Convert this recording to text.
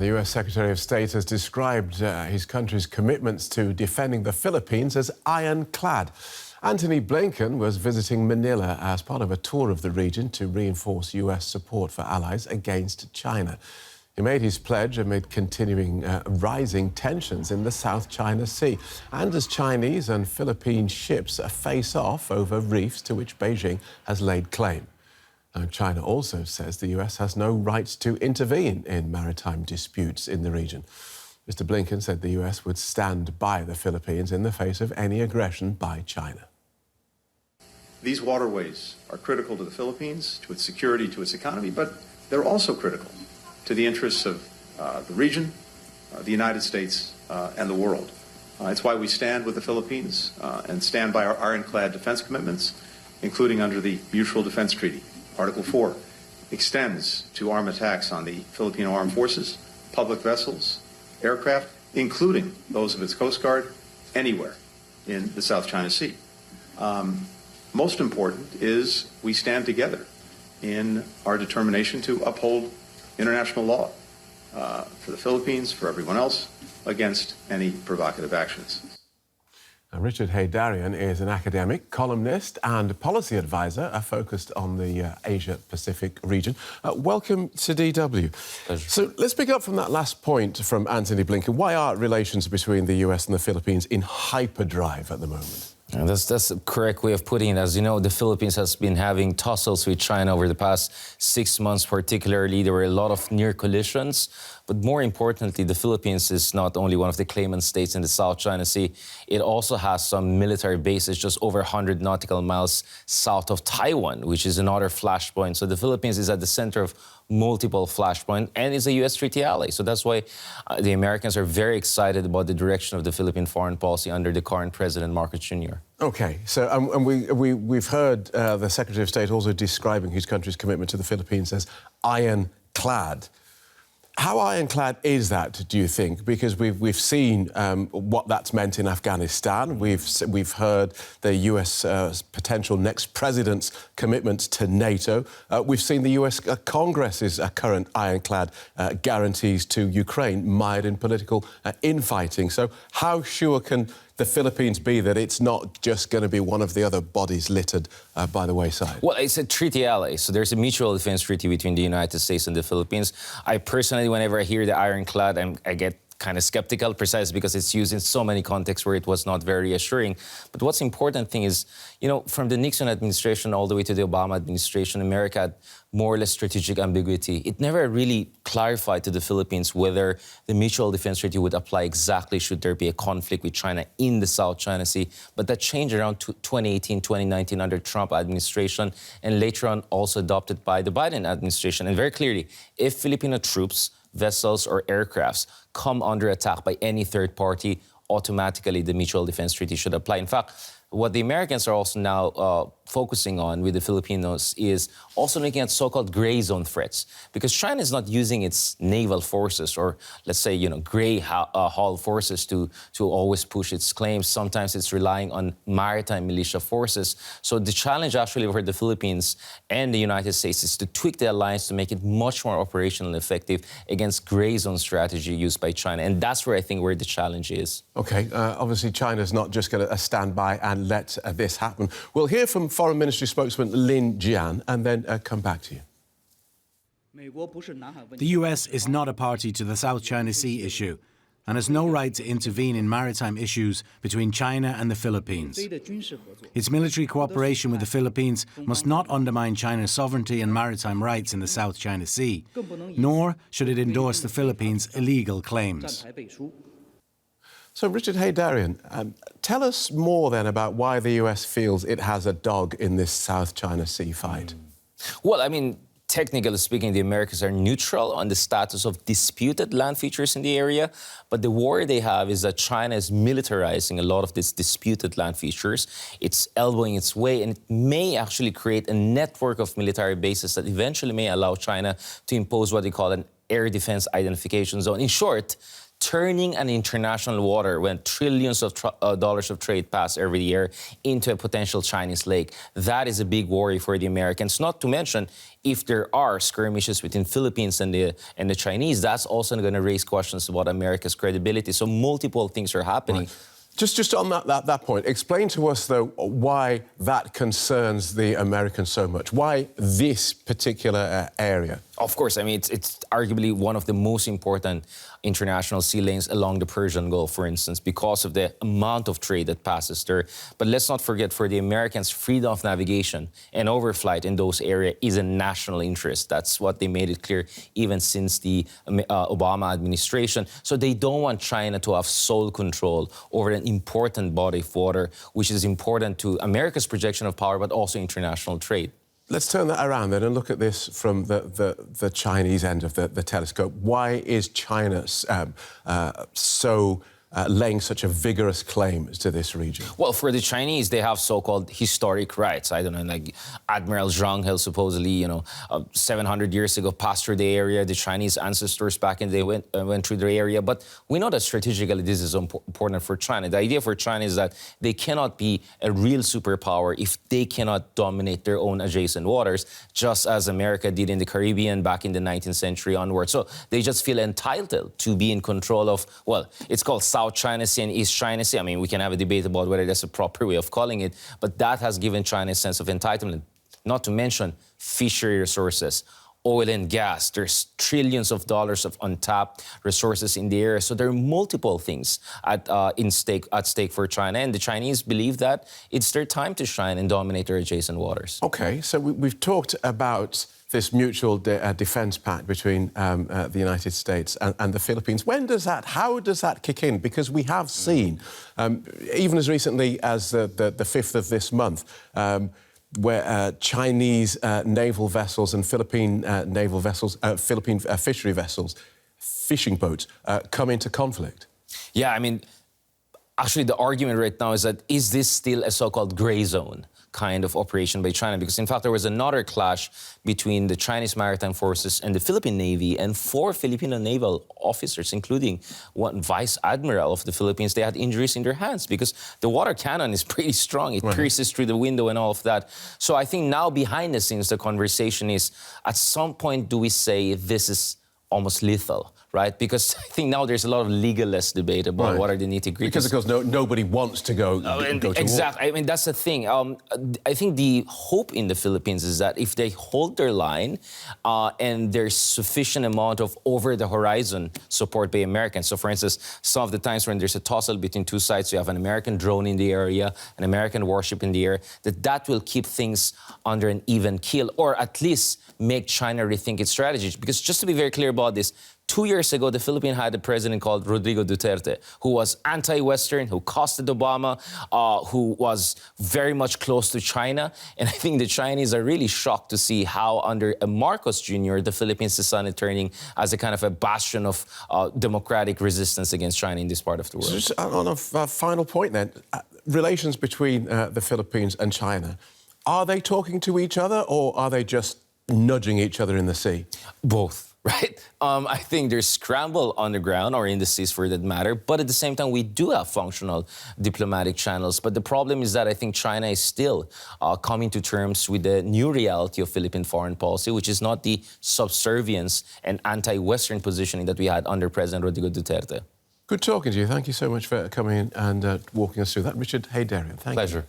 The US Secretary of State has described his country's commitments to defending the Philippines as ironclad. Antony Blinken was visiting Manila as part of a tour of the region to reinforce US support for allies against China. He made his pledge amid continuing rising tensions in the South China Sea and as Chinese and Philippine ships face off over reefs to which Beijing has laid claim. Now, China also says the US has no right to intervene in maritime disputes in the region. Mr. Blinken said the US would stand by the Philippines in the face of any aggression by China. These waterways are critical to the Philippines, to its security, to its economy, but they're also critical to the interests of the region, the United States, and the world. It's why we stand with the Philippines and stand by our ironclad defense commitments, including under the Mutual Defense Treaty. Article 4 extends to arm attacks on the Filipino armed forces, public vessels, aircraft, including those of its Coast Guard, anywhere in the South China Sea. Most important is we stand together in our determination to uphold international law for the Philippines, for everyone else, against any provocative actions. Richard Haydarian is an academic, columnist and policy advisor focused on the Asia-Pacific region. Welcome to DW. Pleasure. So let's pick up from that last point from Antony Blinken. Why are relations between the US and the Philippines in hyperdrive at the moment? And that's a correct way of putting it. As you know, the Philippines has been having tussles with China over the past 6 months, particularly. There were a lot of near collisions. But more importantly, the Philippines is not only one of the claimant states in the South China Sea, it also has some military bases just over 100 nautical miles south of Taiwan, which is another flashpoint. So the Philippines is at the center of multiple flashpoints and is a U.S. treaty ally. So that's why the Americans are very excited about the direction of the Philippine foreign policy under the current President Marcos Jr. OK, so and we've heard the Secretary of State also describing his country's commitment to the Philippines as ironclad. How ironclad is that, do you think? Because we've seen what that's meant in Afghanistan. We've heard the US potential next president's commitment to NATO. We've seen the US Congress's current ironclad guarantees to Ukraine mired in political infighting. So how sure can the Philippines be that it's not just going to be one of the other bodies littered by the wayside? Well, it's a treaty ally, so there's a mutual defense treaty between the United States and the Philippines. I personally, whenever I hear the ironclad, I get kind of skeptical, precisely because it's used in so many contexts where it was not very reassuring. But what's important thing is, you know, from the Nixon administration all the way to the Obama administration, America had more or less strategic ambiguity. It never really clarified to the Philippines whether the mutual defense treaty would apply exactly should there be a conflict with China in the South China Sea. But that changed around 2018, 2019 under Trump administration, and later on also adopted by the Biden administration. And very clearly, if Filipino troops, vessels or aircrafts come under attack by any third party, automatically the mutual defense treaty should apply. In fact, what the Americans are also now focusing on with the Filipinos is also looking at so-called gray zone threats, because China is not using its naval forces or, let's say, you know, gray hull forces to always push its claims. Sometimes it's relying on maritime militia forces. So the challenge actually for the Philippines and the United States is to tweak the alliance to make it much more operational and effective against gray zone strategy used by China. And that's where I think where the challenge is. OK, obviously China's not just going to stand by and let this happen. We'll hear from Foreign Ministry spokesman Lin Jian and then come back to you. The US is not a party to the South China Sea issue and has no right to intervene in maritime issues between China and the Philippines. Its military cooperation with the Philippines must not undermine China's sovereignty and maritime rights in the South China Sea, nor should it endorse the Philippines' illegal claims. So, Richard Haydarian, tell us more then about why the US feels it has a dog in this South China Sea fight. Well, I mean, technically speaking, the Americans are neutral on the status of disputed land features in the area, but the worry they have is that China is militarizing a lot of these disputed land features. It's elbowing its way, and it may actually create a network of military bases that eventually may allow China to impose what they call an air defense identification zone. In short, turning an international water when trillions of dollars of trade pass every year into a potential Chinese lake. That is a big worry for the Americans. Not to mention, if there are skirmishes between Philippines and the Chinese, that's also going to raise questions about America's credibility. So multiple things are happening. Right. Just on that point, explain to us, though, why that concerns the Americans so much. Why this particular area? Of course, I mean, it's arguably one of the most important international sea lanes along the Persian Gulf, for instance, because of the amount of trade that passes there. But let's not forget, for the Americans, freedom of navigation and overflight in those areas is a national interest. That's what they made it clear even since the Obama administration. So they don't want China to have sole control over an important body of water, which is important to America's projection of power, but also international trade. Let's turn that around then and look at this from the Chinese end of the telescope. Why is China laying such a vigorous claim to this region? Well, for the Chinese, they have so-called historic rights. I don't know, like Admiral Zhang He supposedly, 700 years ago passed through the area. The Chinese ancestors back in the day went through the area. But we know that strategically this is important for China. The idea for China is that they cannot be a real superpower if they cannot dominate their own adjacent waters, just as America did in the Caribbean back in the 19th century onward. So they just feel entitled to be in control of, well, it's called South China Sea and East China Sea. I mean, we can have a debate about whether that's a proper way of calling it, but that has given China a sense of entitlement. Not to mention fishery resources, oil and gas. There's trillions of dollars of untapped resources in the area. So there are multiple things at stake for China. And the Chinese believe that it's their time to shine and dominate their adjacent waters. OK, so we've talked about this mutual defence pact between the United States and the Philippines. How does that kick in? Because we have seen, even as recently as the 5th of this month, where Chinese naval vessels and Philippine naval vessels, Philippine fishery vessels, fishing boats, come into conflict. Yeah, I mean, actually the argument right now is that, is this still a so-called grey zone kind of operation by China? Because in fact, there was another clash between the Chinese maritime forces and the Philippine Navy, and 4 Filipino naval officers, including one vice admiral of the Philippines, they had injuries in their hands because the water cannon is pretty strong. It pierces through the window and all of that. So I think now behind the scenes, the conversation is, at some point, do we say this is almost lethal, right? Because I think now there's a lot of legalist debate about what are the nitty-gritties. Because, of course, nobody wants to go to exactly. war. I mean, that's the thing. I think the hope in the Philippines is that if they hold their line and there's sufficient amount of over-the-horizon support by Americans. So, for instance, some of the times when there's a tussle between two sides, you have an American drone in the area, an American warship in the air, that will keep things under an even keel, or at least make China rethink its strategy. Because just to be very clear about this, 2 years ago, the Philippines had a president called Rodrigo Duterte, who was anti-Western, who costed Obama, who was very much close to China. And I think the Chinese are really shocked to see how, under a Marcos Jr., the Philippines is suddenly turning as a kind of a bastion of democratic resistance against China in this part of the world. So just on a final point then, relations between the Philippines and China, are they talking to each other, or are they just nudging each other in the sea? Both, right? I think there's scramble on the ground, or in the seas for that matter, but at the same time, we do have functional diplomatic channels. But the problem is that I think China is still coming to terms with the new reality of Philippine foreign policy, which is not the subservience and anti-Western positioning that we had under President Rodrigo Duterte. Good talking to you. Thank you so much for coming in and walking us through that. Richard Haydarian, thank you. Pleasure.